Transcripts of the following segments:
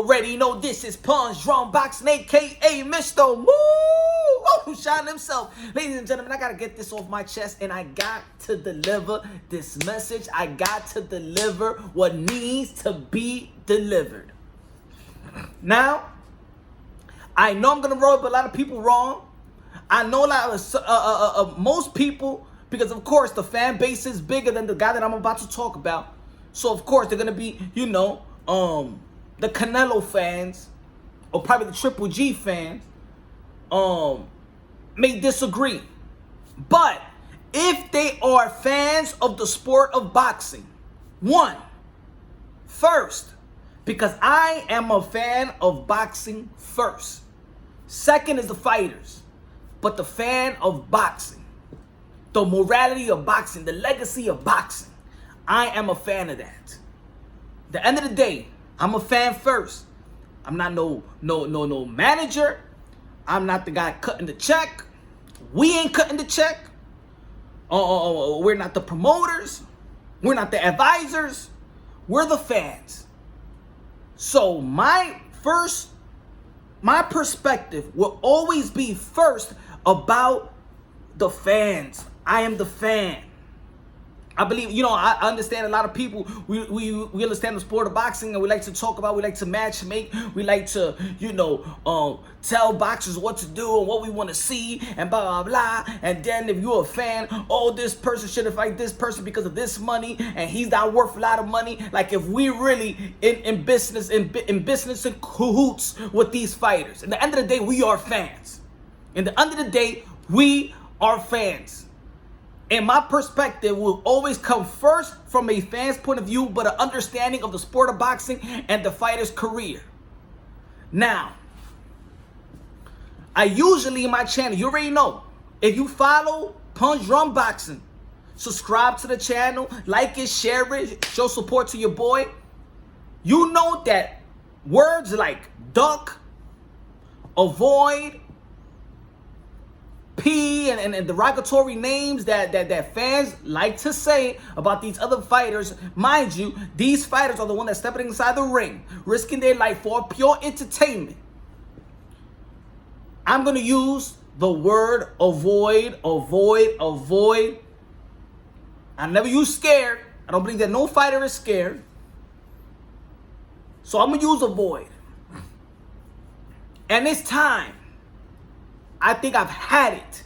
already know this is Punch Drum Boxing, a.k.a. Mr. Woo! Oh, Sean himself. Ladies and gentlemen, I got to get this off my chest, and I got to deliver this message. I got to deliver what needs to be delivered. Now, I know I'm going to rub a lot of people wrong. I know a lot of most people, because of course the fan base is bigger than the guy that I'm about to talk about. So of course they're gonna be, the Canelo fans, or probably the Triple G fans, may disagree. But if they are fans of the sport of boxing, first, because I am a fan of boxing first. Second is the fighters. But the fan of boxing, the morality of boxing, the legacy of boxing, I am a fan of that. At the end of the day, I'm a fan first. I'm not no manager. I'm not the guy cutting the check. We ain't cutting the check. We're not the promoters. We're not the advisors. We're the fans. So my perspective will always be first about the fans. I am the fan. I believe, I understand a lot of people, we understand the sport of boxing, and we like to talk about, we like to match make, we like to, tell boxers what to do and what we want to see, and blah, blah, blah. And then if you're a fan, this person should have fight this person because of this money, and he's not worth a lot of money. Like if we really in business in cahoots with these fighters. At the end of the day, we are fans. At the end of the day, we are fans. And my perspective will always come first from a fan's point of view, but an understanding of the sport of boxing and the fighter's career. Now, I usually in my channel, you already know, if you follow Punch Drum Boxing, subscribe to the channel, like it, share it, show support to your boy. You know that words like duck, avoid, P and derogatory names that fans like to say about these other fighters. Mind you, these fighters are the ones that stepping inside the ring, risking their life for pure entertainment. I'm going to use the word avoid. I never use scared. I don't believe that no fighter is scared. So I'm going to use avoid. And it's time. I think I've had it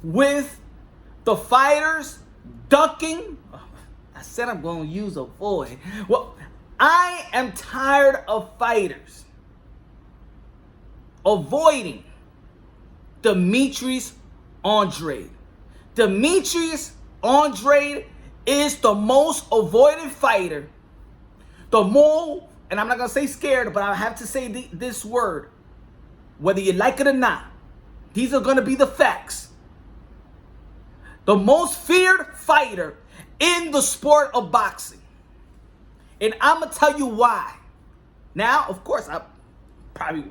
with the fighters ducking. I said I'm going to use avoid. Well, I am tired of fighters avoiding Demetrius Andrade. Demetrius Andrade is the most avoided fighter. The more, and I'm not going to say scared, but I have to say this word, whether you like it or not. These are going to be the facts. The most feared fighter in the sport of boxing. And I'm going to tell you why. Now, of course, I probably,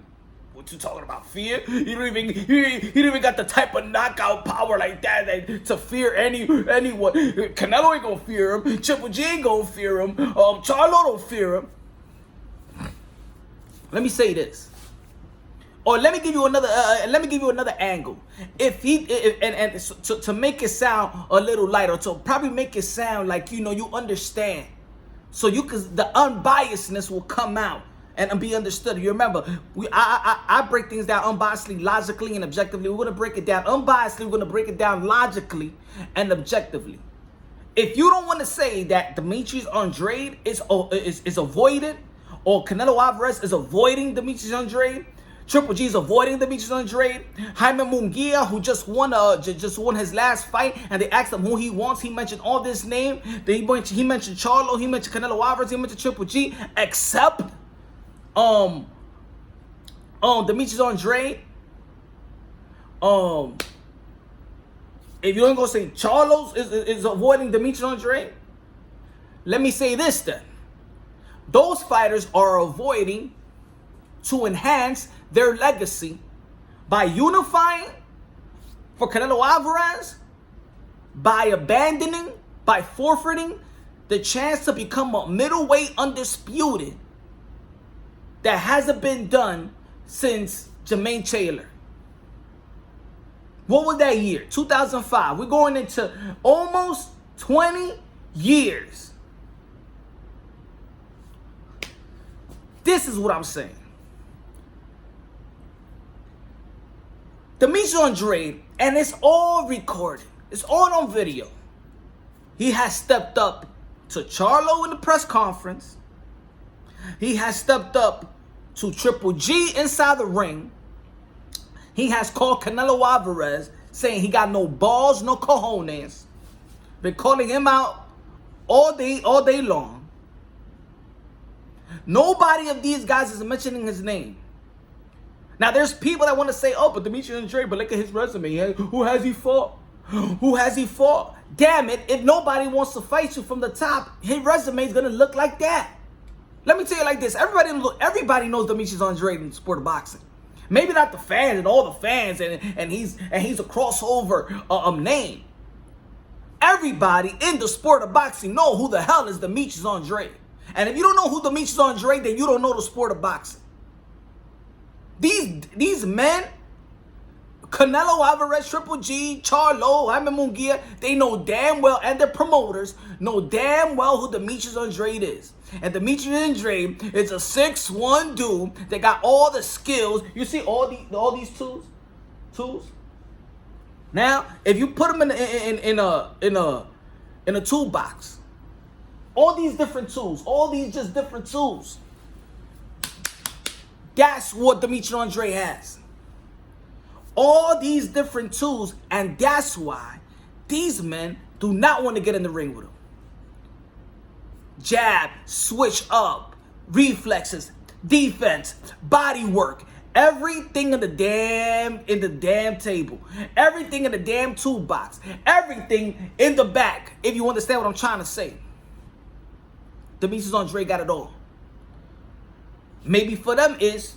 what you talking about, fear? You don't even got the type of knockout power like that to fear anyone. Canelo ain't going to fear him. Triple G ain't going to fear him. Charlo don't fear him. Let me say this. Or let me give you another angle. To make it sound a little lighter, to probably make it sound like you understand, so the unbiasedness will come out and be understood. You remember, I break things down unbiasedly, logically, and objectively. We're gonna break it down unbiasedly. We're gonna break it down logically and objectively. If you don't want to say that Demetrius Andrade is avoided, or Canelo Alvarez is avoiding Demetrius Andrade, Triple G is avoiding Demetrius Andrade. Jaime Munguia, who just won his last fight, and they asked him who he wants. He mentioned all this name. He mentioned Charlo. He mentioned Canelo Alvarez. He mentioned Triple G, except Demetrius Andrade. If you don't go say Charlo is avoiding Demetrius Andrade, let me say this then. Those fighters are avoiding to enhance their legacy by unifying for Canelo Alvarez, by forfeiting the chance to become a middleweight undisputed that hasn't been done since Jermaine Taylor. What was that year? 2005. We're going into almost 20 years. This is what I'm saying. Demetrius Andrade, and it's all recorded. It's all on video. He has stepped up to Charlo in the press conference. He has stepped up to Triple G inside the ring. He has called Canelo Alvarez, saying he got no balls, no cojones. Been calling him out all day long. Nobody of these guys is mentioning his name. Now, there's people that want to say, oh, but Demetrius Andrade, but look at his resume. Who has he fought? Who has he fought? Damn it, if nobody wants to fight you from the top, his resume is going to look like that. Let me tell you like this. Everybody knows Demetrius Andrade in the sport of boxing. Maybe not the fans and all the fans, and he's a crossover name. Everybody in the sport of boxing know who the hell is Demetrius Andrade. And if you don't know who Demetrius Andrade, then you don't know the sport of boxing. These men, Canelo Alvarez, Triple G, Charlo, Jaime Munguia, they know damn well, and their promoters know damn well who Demetrius Andrade is. And Demetrius Andrade is a 6'1" dude that got all the skills. You see all these tools? Now, if you put them in a toolbox, all these different tools, all these just different tools. That's what Demetrius Andrade has. All these different tools, and that's why these men do not want to get in the ring with him. Jab, switch up, reflexes, defense, body work, everything in the damn table, everything in the damn toolbox, everything in the back. If you understand what I'm trying to say, Demetrius Andrade got it all. Maybe for them is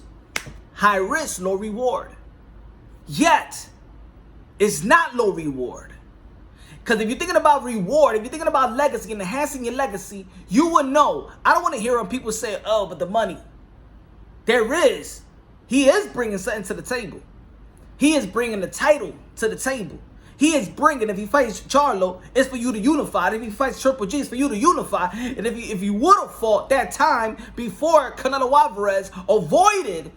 high risk, low reward. Yet, it's not low reward. Because if you're thinking about reward, if you're thinking about legacy and enhancing your legacy, you would know. I don't want to hear when people say, oh, but the money. There is. He is bringing something to the table. He is bringing the title to the table. He is bringing, if he fights Charlo, it's for you to unify. If he fights Triple G, it's for you to unify. And if you would have fought that time before Canelo Alvarez avoided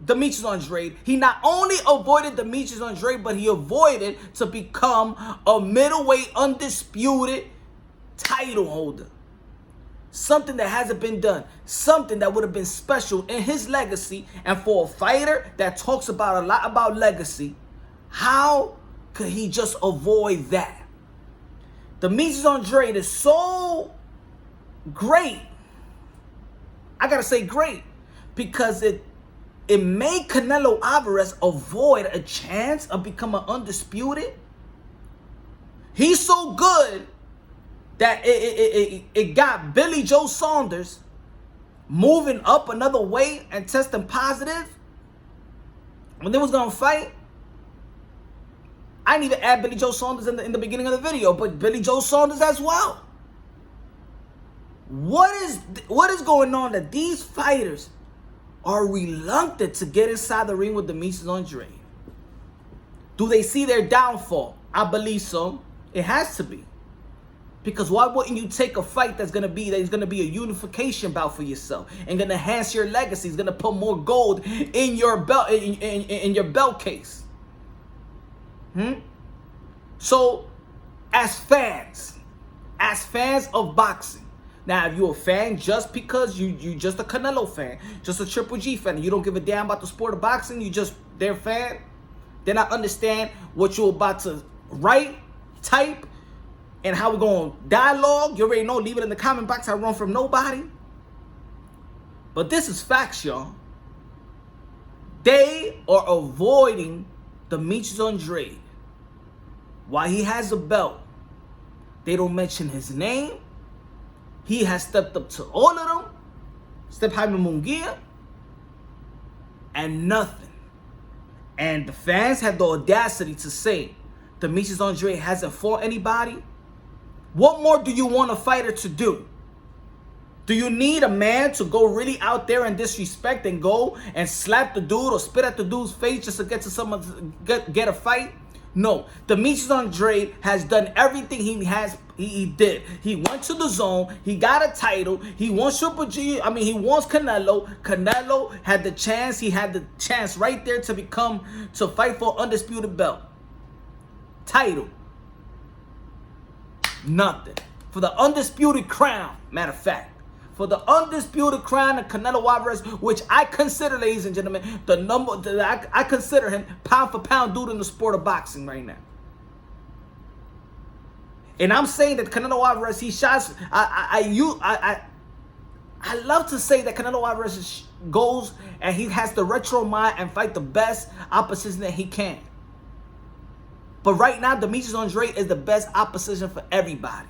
Demetrius Andrade, he not only avoided Demetrius Andrade, but he avoided to become a middleweight undisputed title holder. Something that hasn't been done. Something that would have been special in his legacy. And for a fighter that talks about a lot about legacy, how could he just avoid that? Demetrius Andrade is so great. I gotta say great, because it made Canelo Alvarez avoid a chance of becoming undisputed. He's so good that it got Billy Joe Saunders moving up another weight and testing positive when they was gonna fight. I didn't even add Billy Joe Saunders in the beginning of the video, but Billy Joe Saunders as well. What is going on that these fighters are reluctant to get inside the ring with Demetrius Andrade? Do they see their downfall? I believe so. It has to be. Because why wouldn't you take a fight that's gonna be a unification bout for yourself and gonna enhance your legacy? It's gonna put more gold in your belt in your belt case. So, as fans of boxing, now if you're a fan just because you just a Canelo fan, just a Triple G fan, and you don't give a damn about the sport of boxing, you just their fan, then I understand what you're about to write, type, and how we're going to dialogue. You already know, leave it in the comment box. I run from nobody. But this is facts, y'all. They are avoiding Demetrius Andrade. While he has a belt, they don't mention his name. He has stepped up to all of them, except Jaime Munguia, and nothing. And the fans have the audacity to say Demetrius Andrade hasn't fought anybody. What more do you want a fighter to do? Do you need a man to go really out there and disrespect and go and slap the dude or spit at the dude's face just to get to someone get a fight? No. Demetrius Andrade has done everything he did. He went to the zone. He got a title. He wants Triple G. I mean, he wants Canelo. Canelo had the chance. He had the chance right there to fight for undisputed belt. Title. Nothing. For the undisputed crown, matter of fact. For the undisputed crown of Canelo Alvarez, which I consider, ladies and gentlemen, I consider him pound for pound dude in the sport of boxing right now. And I'm saying that Canelo Alvarez, he shots. I love to say that Canelo Alvarez goes and he has the retro mind and fight the best opposition that he can. But right now, Demetrius Andrade is the best opposition for everybody.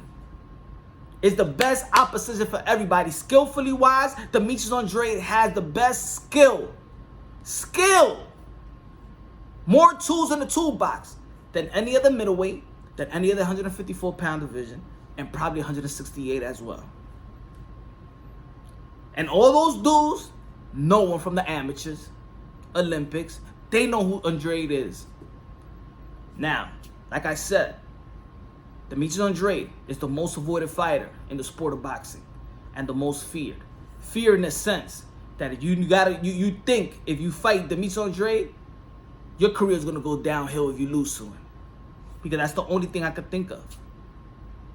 It's the best opposition for everybody. Skillfully wise, Demetrius Andrade has the best skill. More tools in the toolbox than any other middleweight, than any other 154-pound division, and probably 168 as well. And all those dudes, no one from the amateurs, Olympics, they know who Andrade is. Now, like I said, Demetrius Andrade is the most avoided fighter in the sport of boxing and the most feared. Fear in the sense that you think if you fight Demetrius Andrade, your career is going to go downhill if you lose to him. Because that's the only thing I could think of.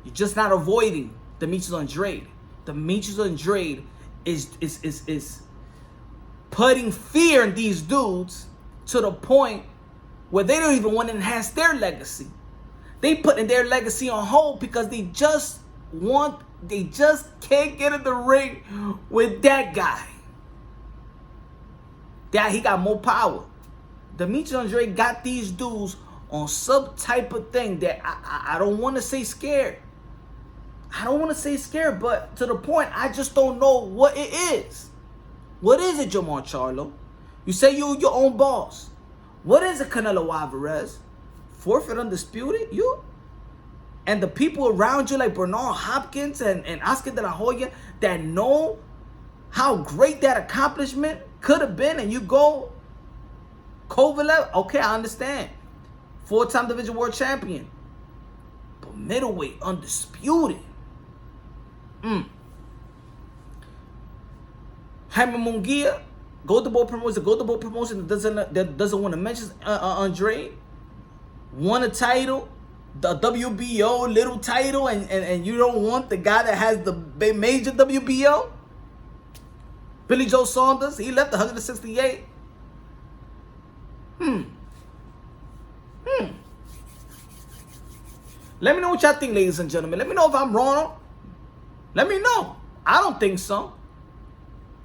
You're just not avoiding Demetrius Andrade. Demetrius Andrade is putting fear in these dudes to the point where they don't even want to enhance their legacy. They putting their legacy on hold because they just can't get in the ring with that guy. He got more power. Demetrius Andrade got these dudes on some type of thing that I don't want to say scared. I don't want to say scared, but to the point, I just don't know what it is. What is it, Jamal Charlo? You say you're your own boss. What is it, Canelo Alvarez? Forfeit undisputed? You? And the people around you like Bernard Hopkins and Oscar De La Hoya that know how great that accomplishment could have been, and you go Kovalev? Okay, I understand. 4-time division world champion. But middleweight undisputed. Jaime Munguia, Golden Boy Promotion, that doesn't want to mention Andrade. Won a title, the WBO little title, and you don't want the guy that has the major WBO? Billy Joe Saunders, he left 168. Let me know what y'all think, ladies and gentlemen. Let me know if I'm wrong. Let me know. I don't think so.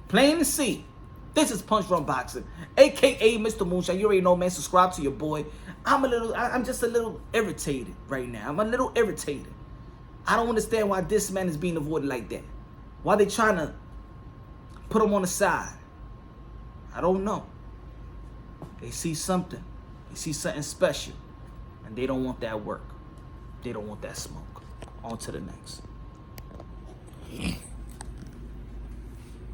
Plain and see. This is Punch Drunk Boxing, aka Mr. Moonshine. You already know, man. Subscribe to your boy. I'm just a little irritated right now. I'm a little irritated. I don't understand why this man is being avoided like that. Why they trying to put him on the side? I don't know. They see something. They see something special. And they don't want that work. They don't want that smoke. On to the next.